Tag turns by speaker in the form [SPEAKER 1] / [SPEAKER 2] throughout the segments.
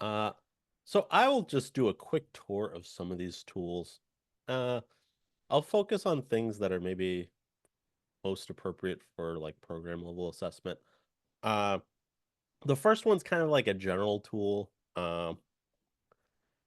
[SPEAKER 1] Uh, so I will just do a quick tour of some of these tools. Uh, I'll focus on things that are maybe most appropriate for like program level assessment. Uh, the first one's kind of like a general tool.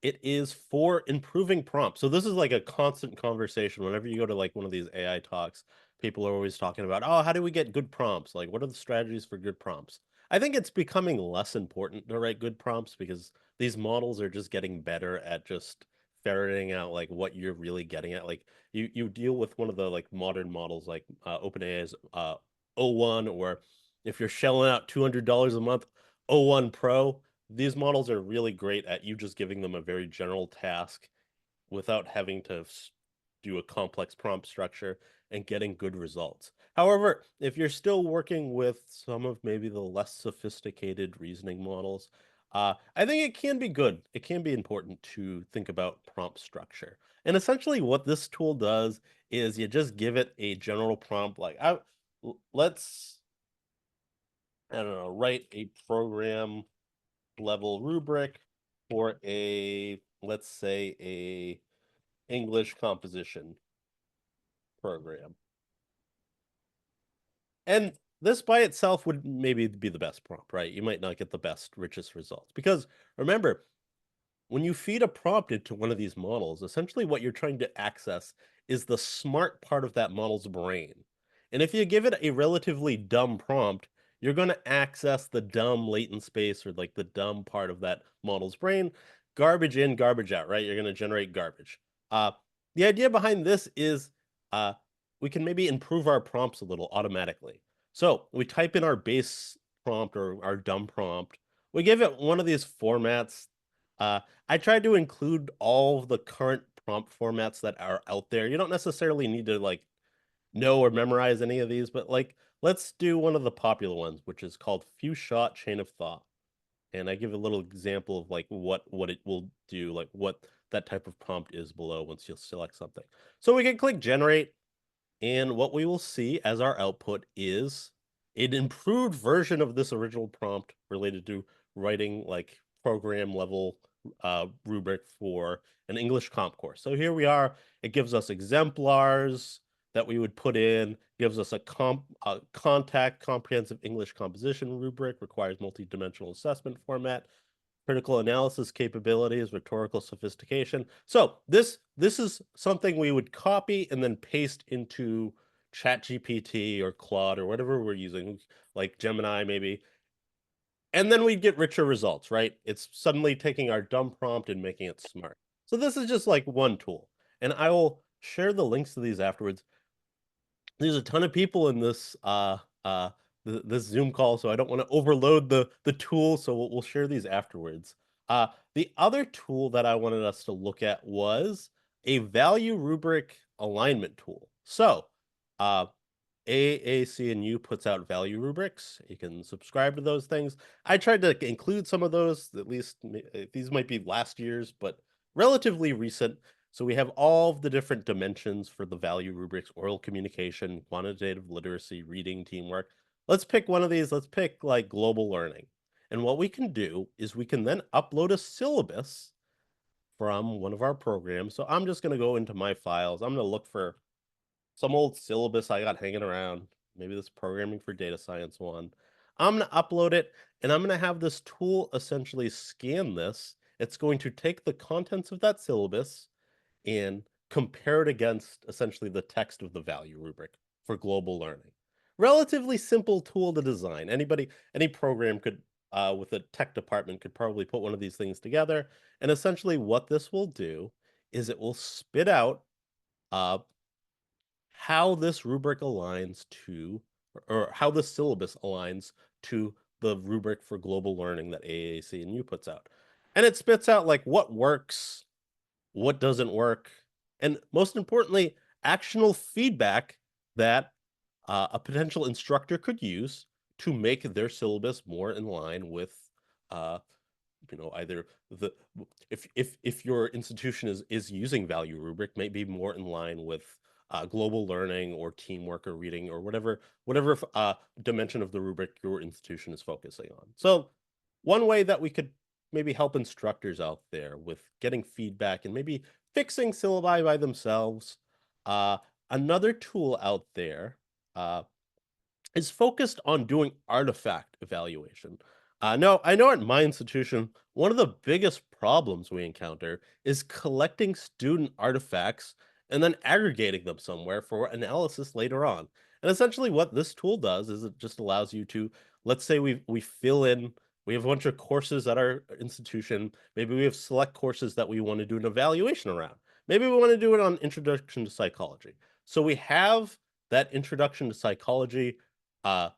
[SPEAKER 1] It is for improving prompts. So this is like a constant conversation. Whenever you go to like one of these AI talks, people are always talking about, oh, how do we get good prompts? Like, what are the strategies for good prompts? I think it's becoming less important to write good prompts because these models are just getting better at just ferreting out like what you're really getting at. Like you deal with one of the like modern models like OpenAI's O1, or if you're shelling out $200 a month, O1 Pro. These models are really great at you just giving them a very general task without having to do a complex prompt structure and getting good results. However, if you're still working with some of maybe the less sophisticated reasoning models, I think it can be good. It can be important to think about prompt structure. And essentially, what this tool does is you just give it a general prompt, like let's, I don't know, write a program level rubric for a, let's say, a English composition program. And this by itself would maybe be the best prompt, right? You might not get the best, richest results. Because remember, when you feed a prompt into one of these models, essentially what you're trying to access is the smart part of that model's brain. And if you give it a relatively dumb prompt, you're going to access the dumb latent space or like the dumb part of that model's brain. Garbage in, garbage out, right? You're going to generate garbage. Uh, the idea behind this is uh, we can maybe improve our prompts a little automatically. So we type in our base prompt or our dumb prompt. We give it one of these formats. I tried to include all of the current prompt formats that are out there. You don't necessarily need to like know or memorize any of these, but like let's do one of the popular ones, which is called few shot chain of thought. And I give a little example of like what it will do, like what that type of prompt is below once you select something. So we can click generate, and what we will see as our output is an improved version of this original prompt related to writing like program level rubric for an English comp course. So here we are. It gives us exemplars that we would put in, gives us a contact comprehensive English composition rubric, requires multi-dimensional assessment format, critical analysis capabilities, rhetorical sophistication. So this is something we would copy and then paste into ChatGPT or Claude or whatever we're using, like Gemini maybe. And then we'd get richer results, right? It's suddenly taking our dumb prompt and making it smart. So this is just like one tool. And I will share the links to these afterwards. There's a ton of people in this Zoom call, so I don't want to overload the tool, so we'll share these afterwards. The other tool that I wanted us to look at was a value rubric alignment tool. So, AAC&U puts out value rubrics. You can subscribe to those things. I tried to include some of those, at least these might be last year's, but relatively recent. So we have all of the different dimensions for the value rubrics: oral communication, quantitative literacy, reading, teamwork. Let's pick one of these. Let's pick like global learning. And what we can do is we can then upload a syllabus from one of our programs. So I'm just going to go into my files. I'm going to look for some old syllabus I got hanging around, maybe this programming for data science one. I'm going to upload it, and I'm going to have this tool essentially scan this. It's going to take the contents of that syllabus and compare it against essentially the text of the value rubric for global learning. Relatively simple tool to design. Any program could, with a tech department, could probably put one of these things together. And essentially, what this will do is it will spit out uh, how this rubric aligns to, or how the syllabus aligns to the rubric for global learning that AAC&U puts out. And it spits out like what works, what doesn't work, and most importantly, actionable feedback that a potential instructor could use to make their syllabus more in line with, uh, either the if your institution is using value rubric, maybe more in line with global learning or teamwork or reading or whatever dimension of the rubric your institution is focusing on. So one way that we could maybe help instructors out there with getting feedback and maybe fixing syllabi by themselves. Uh, Another tool out there uh, is focused on doing artifact evaluation. No, I know at my institution, one of the biggest problems we encounter is collecting student artifacts and then aggregating them somewhere for analysis later on. And essentially, what this tool does is it just allows you to, let's say we fill in, we have a bunch of courses at our institution. Maybe we have select courses that we want to do an evaluation around. Maybe we want to do it on introduction to psychology. So we have that introduction to psychology uh,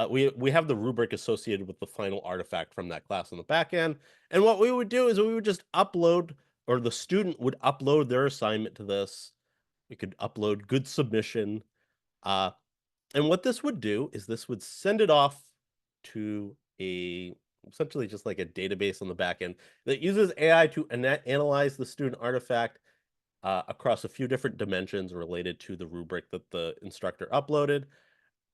[SPEAKER 1] we have the rubric associated with the final artifact from that class on the back end. And what we would do is we would just upload, or the student would upload their assignment to this. We could upload good submission. Uh, and what this would do is this would send it off to a essentially just like a database on the back end that uses AI to analyze the student artifact across a few different dimensions related to the rubric that the instructor uploaded.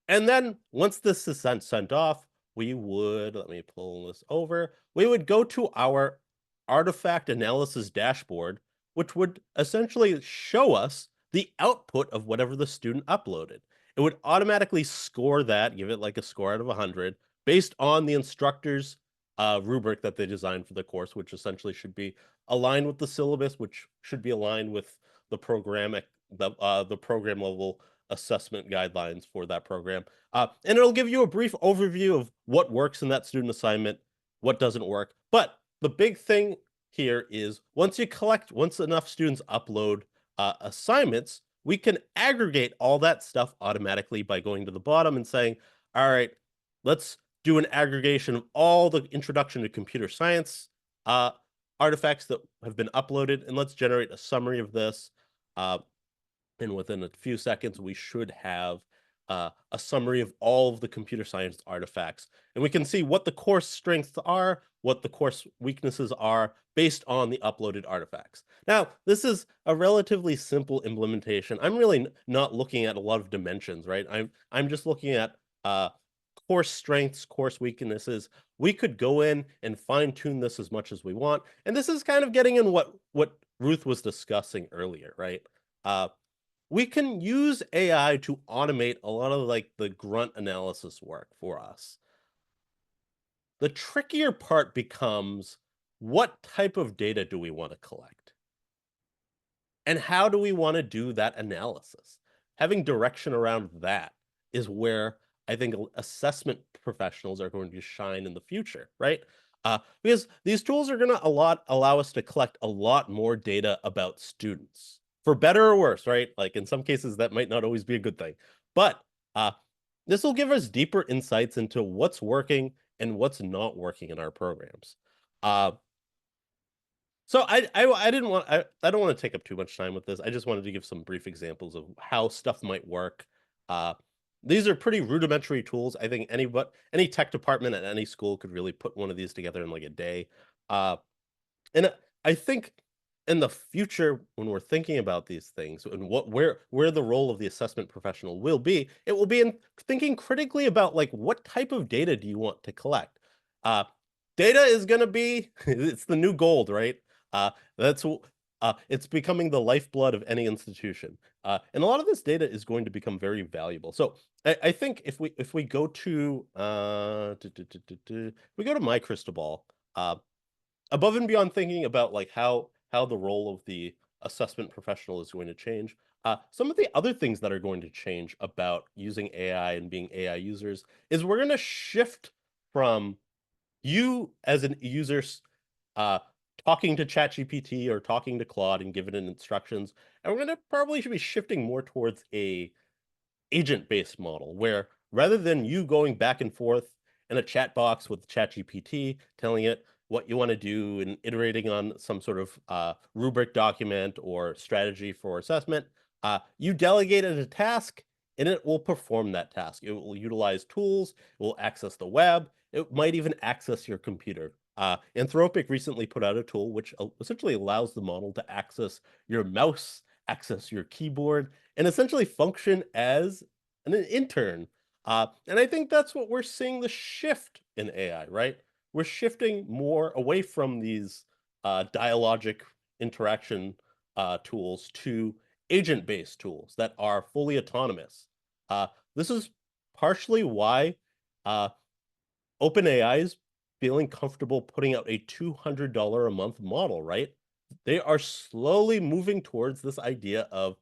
[SPEAKER 1] And then once this is sent off, we would, let me pull this over, we would go to our artifact analysis dashboard, which would essentially show us the output of whatever the student uploaded. It would automatically score that, give it like a score out of 100, based on the instructor's rubric that they designed for the course, which essentially should be aligned with the syllabus, which should be aligned with the the program level assessment guidelines for that program. And it'll give you a brief overview of what works in that student assignment, what doesn't work. But the big thing here is once enough students upload assignments, we can aggregate all that stuff automatically by going to the bottom and saying, all right, let's do an aggregation of all the introduction to computer science uh, artifacts that have been uploaded, and let's generate a summary of this. Uh, and within a few seconds, we should have a summary of all of the computer science artifacts. And we can see what the course strengths are, what the course weaknesses are based on the uploaded artifacts. Now, this is a relatively simple implementation. I'm really not looking at a lot of dimensions, right? I'm just looking at course strengths, course weaknesses. We could go in and fine tune this as much as we want. And this is kind of getting in what Ruth was discussing earlier, right? We can use AI to automate a lot of like the grunt analysis work for us. The trickier part becomes what type of data do we want to collect? And how do we want to do that analysis? Having direction around that is where I think assessment professionals are going to shine in the future, right? Because these tools are going to allow us to collect a lot more data about students, for better or worse, right? Like in some cases, that might not always be a good thing, but uh, this will give us deeper insights into what's working and what's not working in our programs. Uh, so I didn't want I don't want to take up too much time with this. I just wanted to give some brief examples of how stuff might work. Uh, these are pretty rudimentary tools. I think any tech department at any school could really put one of these together in like a day. Uh, and I think in the future, when we're thinking about these things and where the role of the assessment professional will be, it will be in thinking critically about like what type of data do you want to collect. Uh, Data is going to be it's the new gold, right? That's it's becoming the lifeblood of any institution, and a lot of this data is going to become very valuable. So I think if we go to we go to my crystal ball, above and beyond thinking about like how the role of the assessment professional is going to change. Some of the other things that are going to change about using AI and being AI users is we're going to shift from you as an user uh, talking to ChatGPT or talking to Claude and giving it instructions, and we're going to probably should be shifting more towards a agent-based model where rather than you going back and forth in a chat box with ChatGPT, telling it what you want to do and iterating on some sort of rubric document or strategy for assessment, you delegate it a task and it will perform that task. It will utilize tools, it will access the web, it might even access your computer. Anthropic recently put out a tool which essentially allows the model to access your mouse, access your keyboard, and essentially function as an intern. And I think that's what we're seeing the shift in AI, right? we're shifting more away from these dialogic interaction tools to agent-based tools that are fully autonomous. This is partially why OpenAI is feeling comfortable putting out a $200 a month model, right? They are slowly moving towards this idea of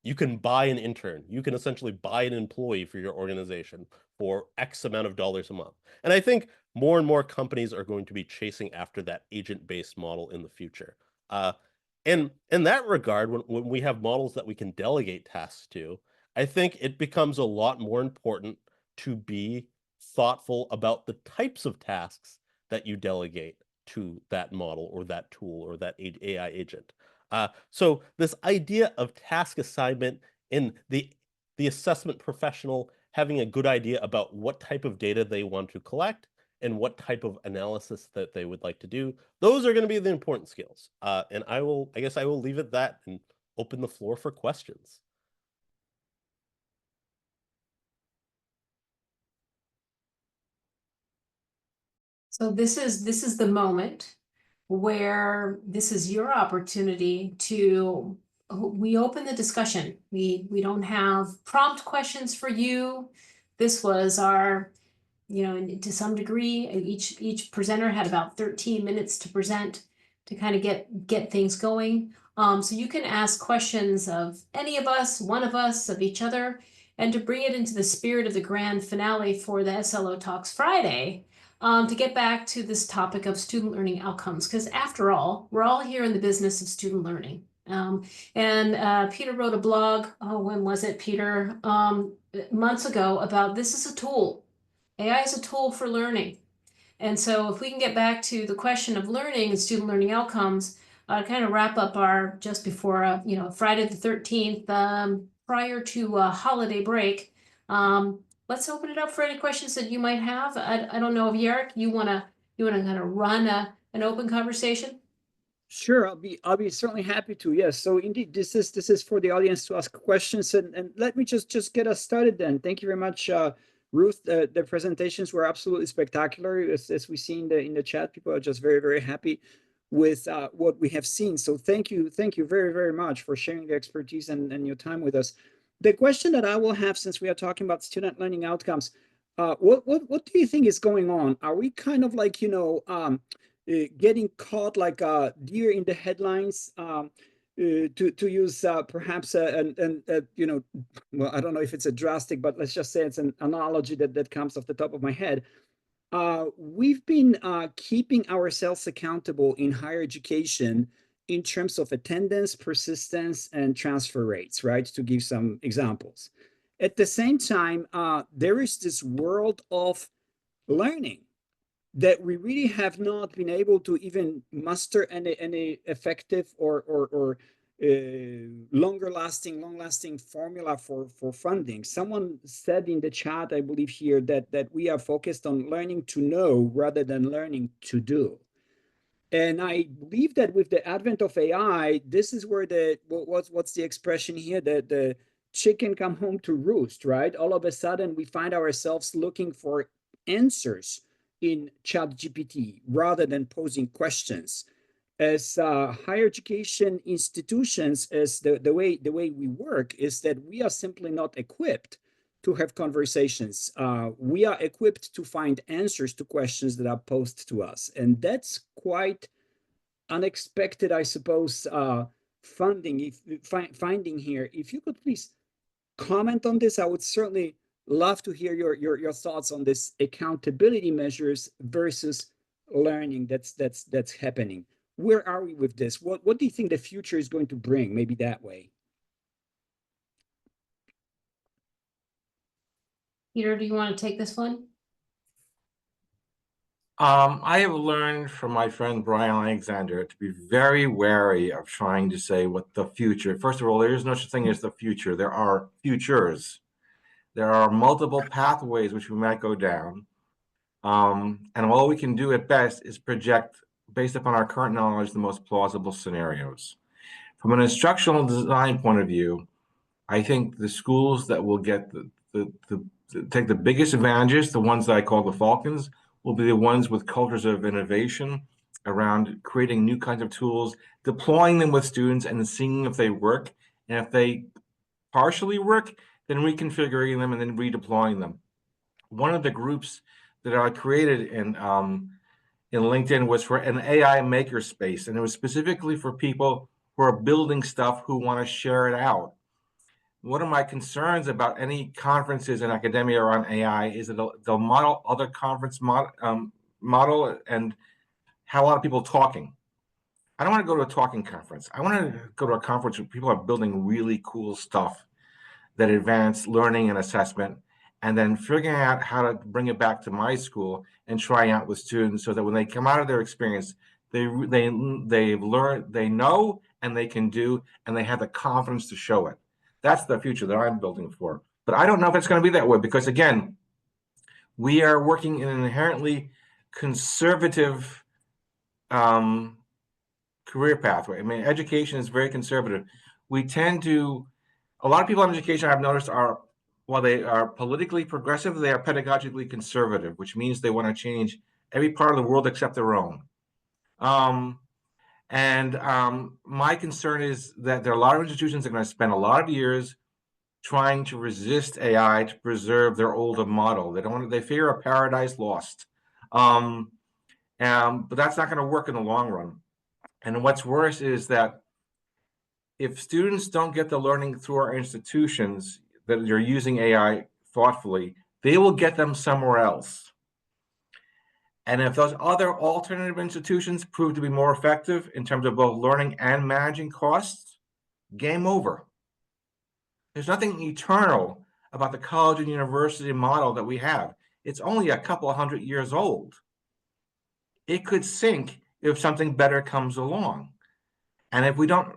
[SPEAKER 1] you can buy an intern. You can essentially buy an employee for your organization for X amount of dollars a month. And I think more and more companies are going to be chasing after that agent-based model in the future. And in that regard, when we have models that we can delegate tasks to, I think it becomes a lot more important to be thoughtful about the types of tasks that you delegate to that model or that tool or that AI agent. So this idea of task assignment in the assessment professional having a good idea about what type of data they want to collect and what type of analysis that they would like to do, those are going to be the important skills. And I guess I will leave it at that and open the floor for questions.
[SPEAKER 2] So this is the moment where this is your opportunity to we open the discussion. We don't have prompt questions for you. This was our, to some degree, each presenter had about 13 minutes to present to kind of get things going. So you can ask questions of any of us, one of us, of each other, and to bring it into the spirit of the grand finale for the SLO Talks Friday. To get back to this topic of student learning outcomes, because after all, we're all here in the business of student learning. And Peter wrote a blog, when was it, Peter? Months ago, about this is a tool. AI is a tool for learning. And so if we can get back to the question of learning and student learning outcomes, kind of wrap up our just before, Friday the 13th, prior to holiday break, let's open it up for any questions that you might have. I don't know if Yarrick, you wanna kind of run an open conversation?
[SPEAKER 3] Sure, I'll be certainly happy to. Yes. So indeed, this is for the audience to ask questions, and let me just get us started then. Thank you very much, Ruth. The presentations were absolutely spectacular. As we see in the chat, people are just very, very happy with what we have seen. So thank you very, very much for sharing your expertise and your time with us. The question that I will have, since we are talking about student learning outcomes, what do you think is going on? Are we kind of like, getting caught like a deer in the headlines, to use perhaps well, I don't know if it's a drastic, but let's just say it's an analogy that comes off the top of my head. We've been keeping ourselves accountable in higher education in terms of attendance, persistence, and transfer rates, right? To give some examples. At the same time, there is this world of learning that we really have not been able to even muster any effective or long lasting formula for funding. Someone said in the chat, I believe here, that we are focused on learning to know rather than learning to do. And I believe that with the advent of AI, this is where what's the expression here, the chicken come home to roost, right? All of a sudden we find ourselves looking for answers in ChatGPT rather than posing questions. As higher education institutions, as the way we work is that we are simply not equipped to have conversations. We are equipped to find answers to questions that are posed to us, and that's quite unexpected, I suppose. Finding here. If you could please comment on this, I would certainly love to hear your thoughts on this accountability measures versus learning that's happening. Where are we with this? What do you think the future is going to bring? Maybe that way.
[SPEAKER 2] Peter, do you want to take this one?
[SPEAKER 4] I have learned from my friend Brian Alexander to be very wary of trying to say what the future. First of all, there is no such thing as the future. There are futures. There are multiple pathways which we might go down. And all we can do at best is project, based upon our current knowledge, the most plausible scenarios. From an instructional design point of view, I think the schools that will get take the biggest advantages, the ones that I call the Falcons, will be the ones with cultures of innovation around creating new kinds of tools, deploying them with students and seeing if they work. And if they partially work, then reconfiguring them and then redeploying them. One of the groups that I created in LinkedIn was for an AI makerspace, and it was specifically for people who are building stuff who want to share it out. One of my concerns about any conferences in academia around AI is that they'll model other conference model and have a lot of people talking. I don't want to go to a talking conference. I want to go to a conference where people are building really cool stuff that advance learning and assessment, and then figuring out how to bring it back to my school and trying out with students so that when they come out of their experience, they've learned, they know, and they can do, and they have the confidence to show it. That's the future that I'm building for. But I don't know if it's going to be that way because, again, we are working in an inherently conservative career pathway. I mean, education is very conservative. We tend to, a lot of people in education I've noticed are, while they are politically progressive, they are pedagogically conservative, which means they want to change every part of the world except their own. My concern is that there are a lot of institutions that are going to spend a lot of years trying to resist AI to preserve their older model. They don't want to, they fear a paradise lost. But that's not going to work in the long run. And what's worse is that if students don't get the learning through our institutions that you're using AI thoughtfully, they will get them somewhere else. And if those other alternative institutions prove to be more effective in terms of both learning and managing costs, game over. There's nothing eternal about the college and university model that we have. It's only a couple of 100 years old. It could sink if something better comes along. And if we don't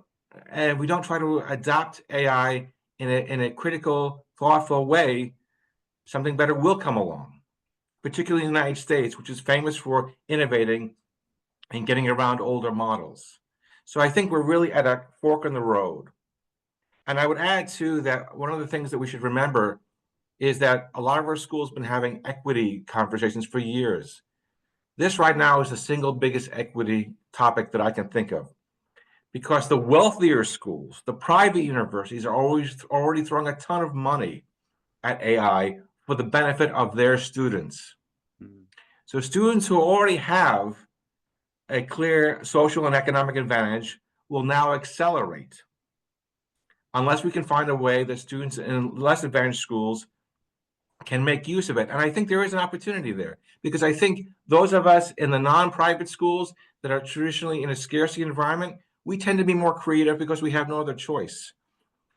[SPEAKER 4] try to adopt AI in a critical, thoughtful way, something better will come along, particularly in the United States, which is famous for innovating and getting around older models. So I think we're really at a fork in the road. And I would add, too, that one of the things that we should remember is that a lot of our schools have been having equity conversations for years. This right now is the single biggest equity topic that I can think of. Because the wealthier schools, the private universities, are already throwing a ton of money at AI for the benefit of their students. Mm-hmm. So students who already have a clear social and economic advantage will now accelerate, unless we can find a way that students in less advantaged schools can make use of it. And I think there is an opportunity there, because I think those of us in the non-private schools that are traditionally in a scarcity environment, we tend to be more creative because we have no other choice.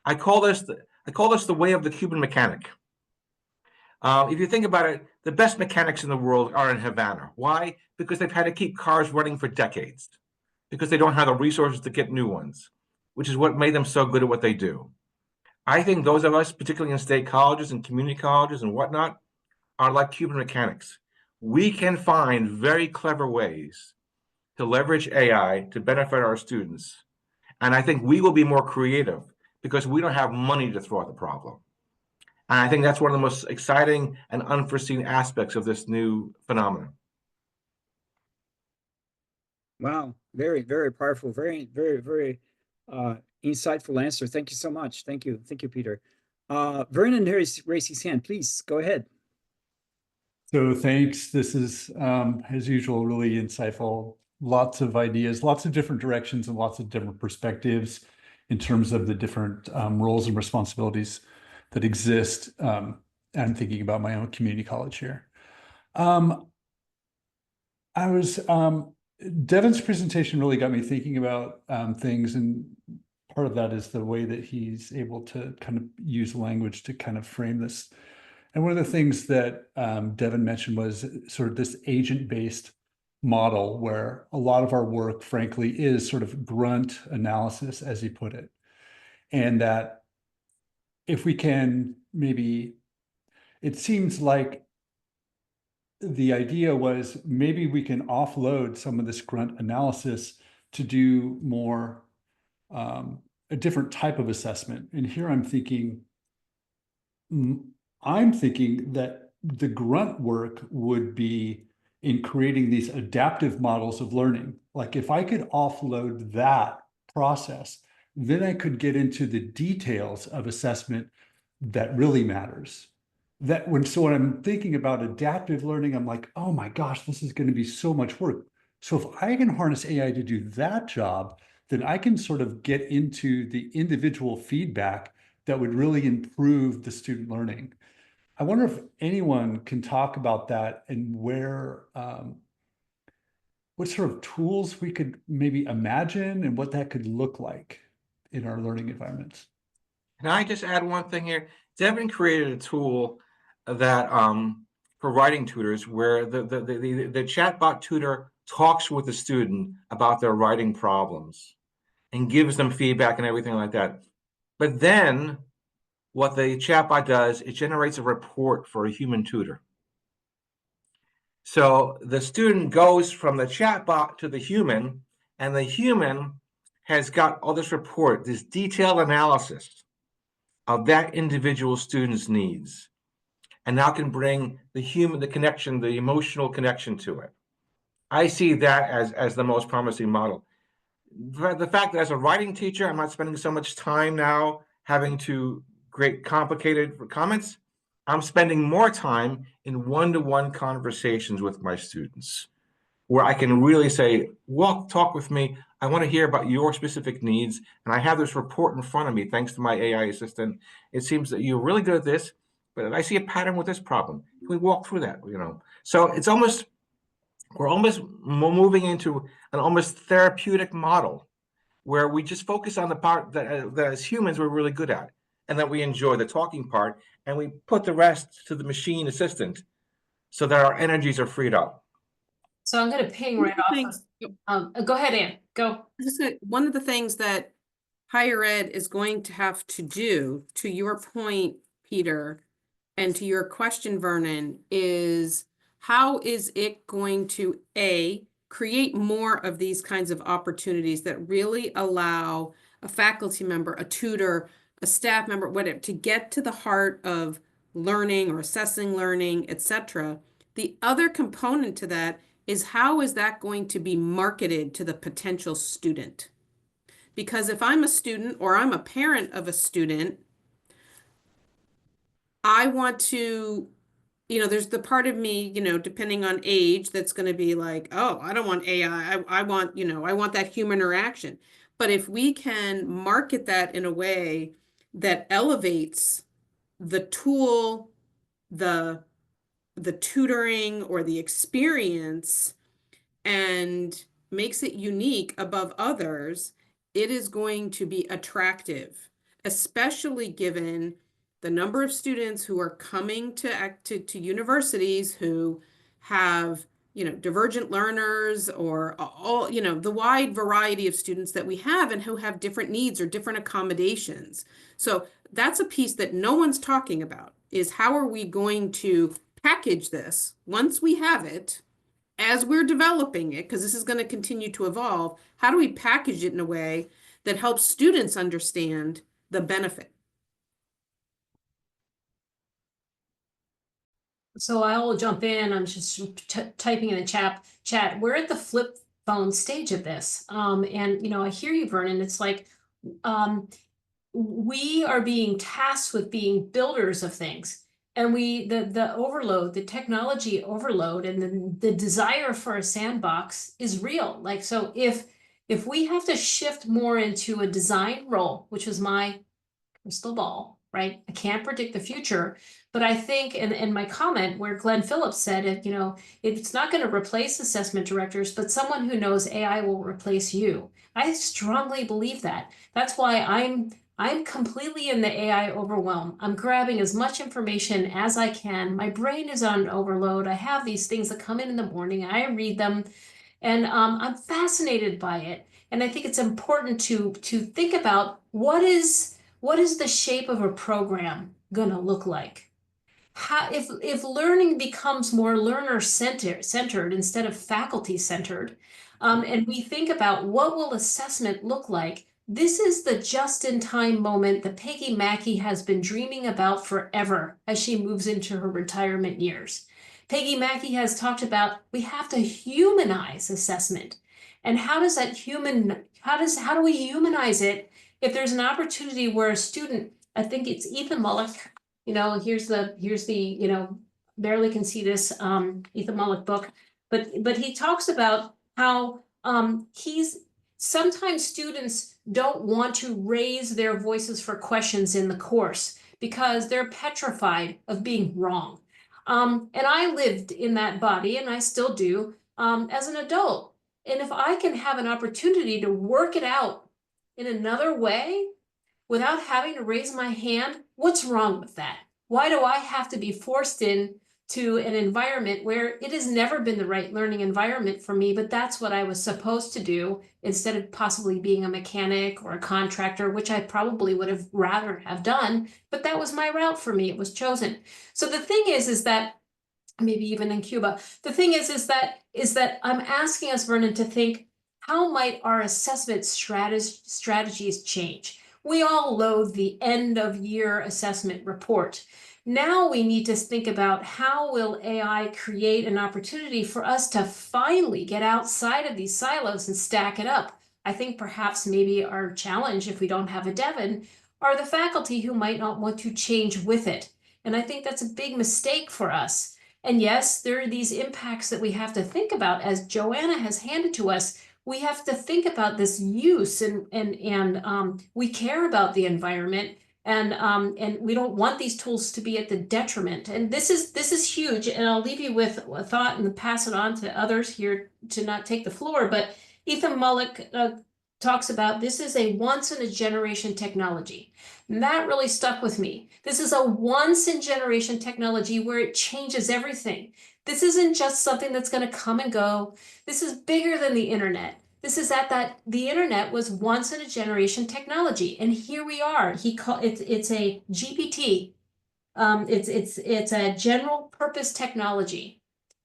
[SPEAKER 4] I call this the way of the Cuban mechanic. If you think about it, the best mechanics in the world are in Havana. Why? Because they've had to keep cars running for decades, because they don't have the resources to get new ones, which is what made them so good at what they do. I think those of us, particularly in state colleges and community colleges and whatnot, are like Cuban mechanics. We can find very clever ways to leverage AI to benefit our students. And I think we will be more creative because we don't have money to throw at the problem. And I think that's one of the most exciting and unforeseen aspects of this new phenomenon.
[SPEAKER 3] Wow, very, very powerful, very, very, very insightful answer. Thank you so much. Thank you, Peter. Vernon has raised his hand. Please go ahead.
[SPEAKER 5] So thanks. This is, as usual, really insightful. Lots of ideas, lots of different directions, and lots of different perspectives in terms of the different roles and responsibilities that exist. I'm thinking about my own community college here. Devan's presentation really got me thinking about things, and part of that is the way that he's able to kind of use language to kind of frame this. And one of the things that Devan mentioned was sort of this agent-based model, where a lot of our work, frankly, is sort of grunt analysis, as he put it. And that if we can maybe, it seems like the idea was maybe we can offload some of this grunt analysis to do more, a different type of assessment. And here I'm thinking that the grunt work would be in creating these adaptive models of learning. Like if I could offload that process, then I could get into the details of assessment that really matters. So when I'm thinking about adaptive learning, I'm like, oh my gosh, this is going to be so much work. So if I can harness AI to do that job, then I can sort of get into the individual feedback that would really improve the student learning. I wonder if anyone can talk about that and what sort of tools we could maybe imagine and what that could look like in our learning environments.
[SPEAKER 4] Can I just add one thing here? Devan created a tool that for writing tutors where the chatbot tutor talks with the student about their writing problems and gives them feedback and everything like that. But then what the chatbot does, it generates a report for a human tutor. So the student goes from the chatbot to the human, and the human has got all this report, this detailed analysis of that individual student's needs, and now can bring the connection, the emotional connection to it. I see that as the most promising model. The fact that as a writing teacher, I'm not spending so much time now having to create complicated comments. I'm spending more time in one-to-one conversations with my students, where I can really say, talk with me. I want to hear about your specific needs. And I have this report in front of me, thanks to my AI assistant. It seems that you're really good at this, but I see a pattern with this problem. Can we walk through that? So it's almost, we're almost moving into an almost therapeutic model where we just focus on the part that as humans we're really good at and that we enjoy, the talking part, and we put the rest to the machine assistant so that our energies are freed up.
[SPEAKER 2] So I'm going to ping right off of, go ahead, Ann, go.
[SPEAKER 6] One of the things that higher ed is going to have to do, to your point, Peter, and to your question, Vernon, is how is it going to, A, create more of these kinds of opportunities that really allow a faculty member, a tutor, a staff member, whatever, to get to the heart of learning or assessing learning, etc. The other component to that is how is that going to be marketed to the potential student? Because if I'm a student or I'm a parent of a student, I want to, there's the part of me, depending on age, that's going to be like, oh, I don't want AI. I want, I want that human interaction. But if we can market that in a way that elevates the tool, the tutoring or the experience and makes it unique above others, it is going to be attractive, especially given the number of students who are coming to universities who have, divergent learners or all, the wide variety of students that we have and who have different needs or different accommodations. So that's a piece that no one's talking about, is how are we going to package this once we have it, as we're developing it, because this is going to continue to evolve. How do we package it in a way that helps students understand the benefit?
[SPEAKER 2] So I will jump in. I'm just typing in the chat. We're at the flip phone stage of this. And I hear you, Vernon. It's like we are being tasked with being builders of things. And the overload, the technology overload, and the desire for a sandbox is real. Like, so if we have to shift more into a design role, which is my crystal ball, right? I can't predict the future, but I think, and my comment where Glenn Phillips said it, it's not going to replace assessment directors, but someone who knows AI will replace you. I strongly believe that. That's why I'm completely in the AI overwhelm. I'm grabbing as much information as I can. My brain is on overload. I have these things that come in the morning. I read them, and I'm fascinated by it. And I think it's important to think about what is the shape of a program going to look like? How, if learning becomes more learner centered instead of faculty centered, and we think about what will assessment look like, this is the just-in-time moment that Peggy Mackey has been dreaming about forever as she moves into her retirement years. Peggy Mackey has talked about we have to humanize assessment. And how does that how do we humanize it if there's an opportunity where a student, I think it's Ethan Mullock, here's the, barely can see this Ethan Mullock book, but he talks about how sometimes students don't want to raise their voices for questions in the course because they're petrified of being wrong. And I lived in that body, and I still do, as an adult. And if I can have an opportunity to work it out in another way without having to raise my hand, what's wrong with that? Why do I have to be forced into an environment where it has never been the right learning environment for me, but that's what I was supposed to do instead of possibly being a mechanic or a contractor, which I probably would have rather have done, but that was my route for me. It was chosen. So the thing is that maybe even in Cuba, the thing is that I'm asking us, Vernon, to think, how might our assessment strategies change? We all loathe the end of year assessment report. Now we need to think about how will AI create an opportunity for us to finally get outside of these silos and stack it up. I think perhaps maybe our challenge, if we don't have a Devan, are the faculty who might not want to change with it. And I think that's a big mistake for us. And yes, there are these impacts that we have to think about, as Joanna has handed to us. We have to think about this use, and we care about the environment, and we don't want these tools to be at the detriment. And this is huge. And I'll leave you with a thought and pass it on to others here to not take the floor. But Ethan Mullock talks about this is a once in a generation technology. And that really stuck with me. This is a once in generation technology where it changes everything. This isn't just something that's going to come and go. This is bigger than the internet. This is the internet was once in a generation technology, and here we are. It's a GPT. It's a general purpose technology.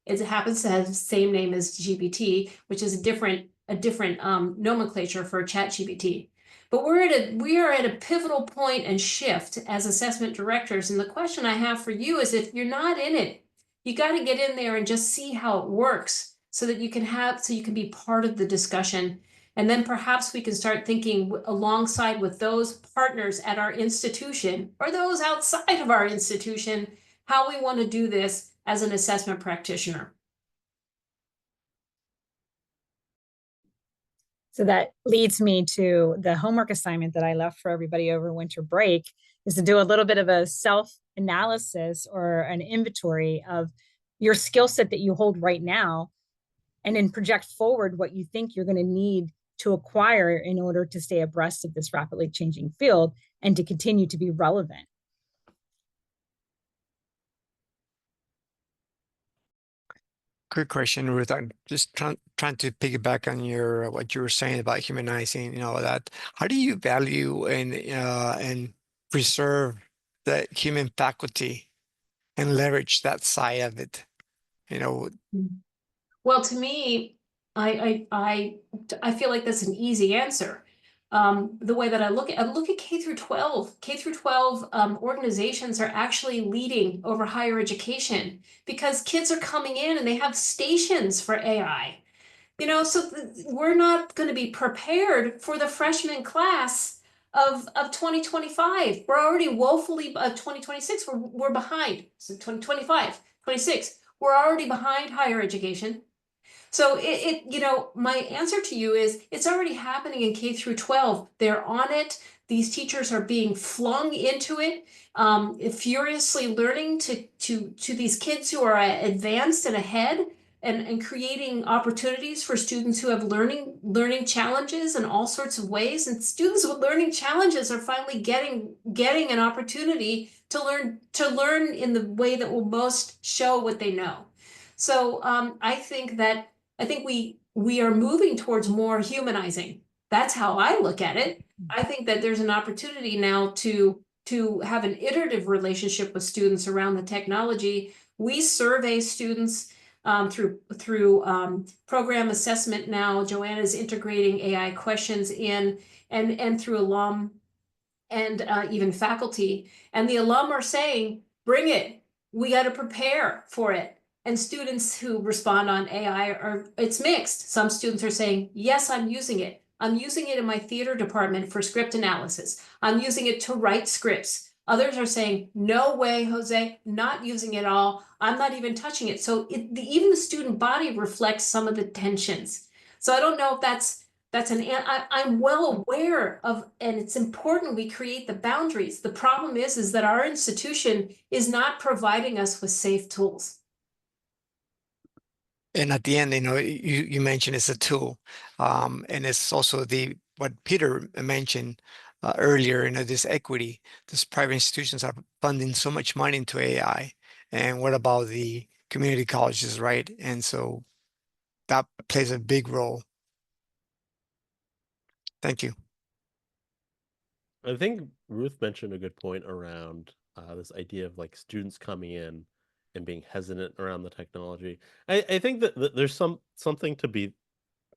[SPEAKER 2] It happens to have the same name as GPT, which is a different nomenclature for ChatGPT. But we are at a pivotal point and shift as assessment directors. And the question I have for you is, if you're not in it, you got to get in there and just see how it works so that you can be part of the discussion. And then perhaps we can start thinking alongside with those partners at our institution or those outside of our institution, how we want to do this as an assessment practitioner.
[SPEAKER 7] So that leads me to the homework assignment that I left for everybody over winter break, is to do a little bit of a self-analysis or an inventory of your skill set that you hold right now, and then project forward what you think you're going to need to acquire in order to stay abreast of this rapidly changing field and to continue to be relevant.
[SPEAKER 8] Good question, Ruth. I'm just trying to piggyback on what you were saying about humanizing, that. How do you value and preserve the human faculty and leverage that side of it?
[SPEAKER 2] Well, to me, I feel like that's an easy answer. The way that I look at K through 12. K through 12 organizations are actually leading over higher education because kids are coming in and they have stations for AI. So we're not going to be prepared for the freshman class of 2025. We're already woefully 2026. We're behind. So 2025, 26. We're already behind higher education. So my answer to you is it's already happening in K through 12. They're on it. These teachers are being flung into it, furiously learning to these kids who are advanced and ahead, and creating opportunities for students who have learning challenges in all sorts of ways. And students with learning challenges are finally getting an opportunity to learn in the way that will most show what they know. So I think we are moving towards more humanizing. That's how I look at it. I think that there's an opportunity now to have an iterative relationship with students around the technology. We survey students through program assessment now. Joanna's integrating AI questions in, and through alum and even faculty. And the alum are saying, bring it. We got to prepare for it. And students who respond on AI it's mixed. Some students are saying, yes, I'm using it. I'm using it in my theater department for script analysis. I'm using it to write scripts. Others are saying, no way, Jose, not using it all. I'm not even touching it. So even the student body reflects some of the tensions. So I don't know if I'm well aware of, and it's important we create the boundaries. The problem is that our institution is not providing us with safe tools.
[SPEAKER 8] And at the end, you mentioned it's a tool, and it's also what Peter mentioned earlier. This equity, these private institutions are funding so much money into AI, and what about the community colleges, right? And so that plays a big role. Thank you.
[SPEAKER 1] I think Ruth mentioned a good point around this idea of like students coming in and being hesitant around the technology. I think that there's something to be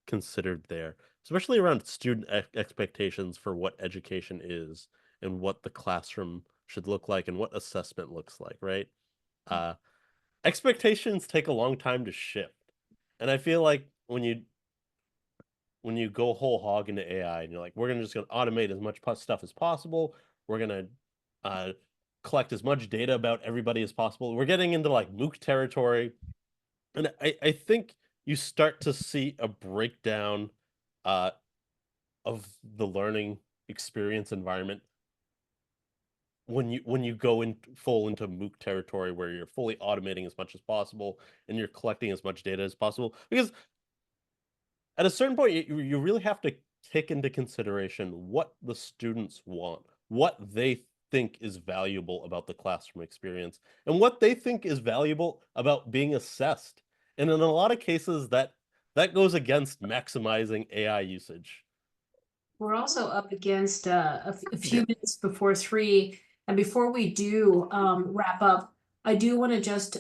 [SPEAKER 1] considered there, especially around student expectations for what education is and what the classroom should look like and what assessment looks like, right? Expectations take a long time to shift. And I feel like when you go whole hog into AI and you're like, we're just gonna automate as much stuff as possible, we're gonna collect as much data about everybody as possible. We're getting into like MOOC territory. And I think you start to see a breakdown of the learning experience environment when you go into MOOC territory where you're fully automating as much as possible and you're collecting as much data as possible. Because at a certain point, you really have to take into consideration what the students want, what they think is valuable about the classroom experience, and what they think is valuable about being assessed. And in a lot of cases, that goes against maximizing AI usage.
[SPEAKER 2] We're also up against a few minutes before 3. And before we do wrap up, I do want to just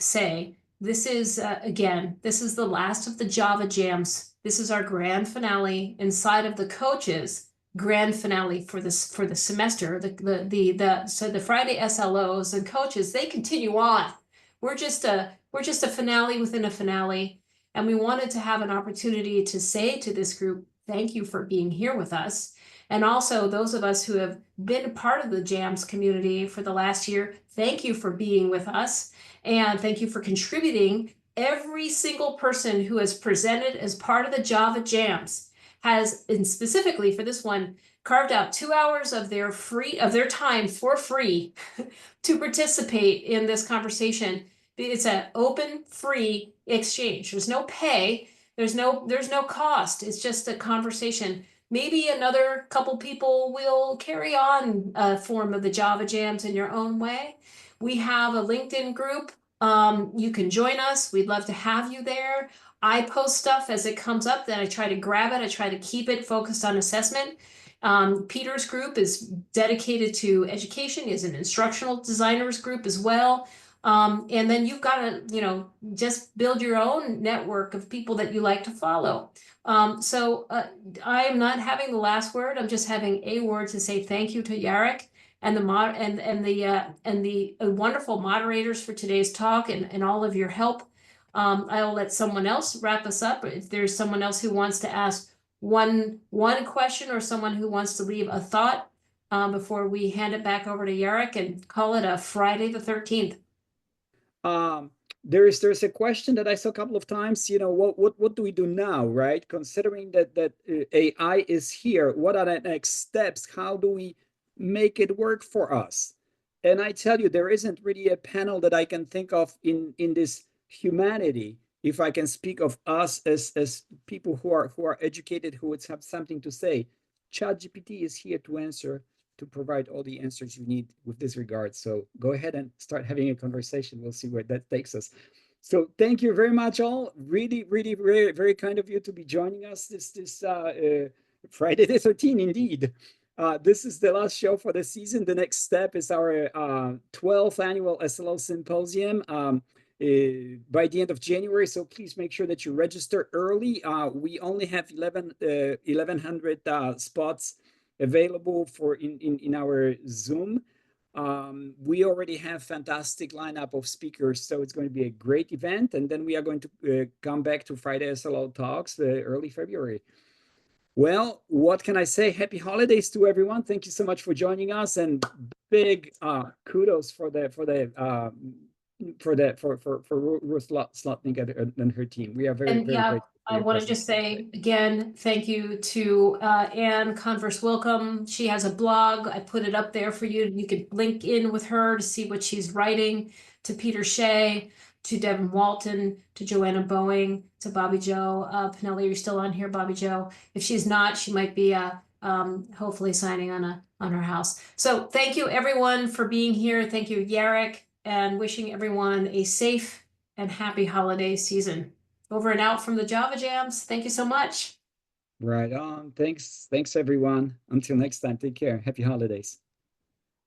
[SPEAKER 2] say, this is, again, this is the last of the Java Jams. This is our grand finale inside of the coaches' grand finale for the semester. So the Friday SLOs and coaches, they continue on. We're just a finale within a finale. And we wanted to have an opportunity to say to this group, thank you for being here with us. And also those of us who have been a part of the JAMS community for the last year, thank you for being with us. And thank you for contributing. Every single person who has presented as part of the Java JAMS has, and specifically for this one, carved out 2 hours of their time for free to participate in this conversation. It's an open, free exchange. There's no pay. There's no cost. It's just a conversation. Maybe another couple people will carry on a form of the Java Jams in your own way. We have a LinkedIn group. You can join us. We'd love to have you there. I post stuff as it comes up, then I try to grab it. I try to keep it focused on assessment. Peter's group is dedicated to education, is an instructional designers group as well. And then you've got to, just build your own network of people that you like to follow. So I am not having the last word. I'm just having a word to say thank you to Jarek and the wonderful moderators for today's talk and all of your help. I'll let someone else wrap us up. If there's someone else who wants to ask one question or someone who wants to leave a thought before we hand it back over to Jarek and call it a Friday the 13th.
[SPEAKER 3] There's a question that I saw a couple of times, what do we do now, right? Considering that AI is here, what are the next steps? How do we make it work for us? And I tell you, there isn't really a panel that I can think of in this humanity, if I can speak of us as people who are educated, who would have something to say. ChatGPT is here to provide all the answers you need with this regard. So go ahead and start having a conversation. We'll see where that takes us. So thank you very much all. Really, really, very, very kind of you to be joining us this Friday the 13th, indeed. This is the last show for the season. The next step is our 12th annual SLO Symposium by the end of January. So please make sure that you register early. We only have 1,100 spots available in our Zoom. We already have fantastic lineup of speakers, so it's going to be a great event. And then we are going to come back to Friday SLO Talks early February. Well, what can I say? Happy holidays to everyone. Thank you so much for joining us, and big kudos for Ruth Slotnick and her team. We are very,
[SPEAKER 2] And
[SPEAKER 3] very
[SPEAKER 2] yeah,
[SPEAKER 3] grateful for
[SPEAKER 2] I
[SPEAKER 3] your
[SPEAKER 2] want to
[SPEAKER 3] presence
[SPEAKER 2] just
[SPEAKER 3] today.
[SPEAKER 2] say again, thank you to Anne Converse Wilcom. She has a blog. I put it up there for you. You could link in with her to see what she's writing. To Peter Shea, to Devan Walton, to Joanna Boeing, to Bobby Joe. Pinelli, you're still on here, Bobby Joe. If she's not, she might be hopefully signing on her house. So thank you everyone for being here. Thank you, Yarrick, and wishing everyone a safe and happy holiday season. Over and out from the Java Jams. Thank you so much.
[SPEAKER 3] Right on. Thanks, everyone. Until next time, take care. Happy holidays.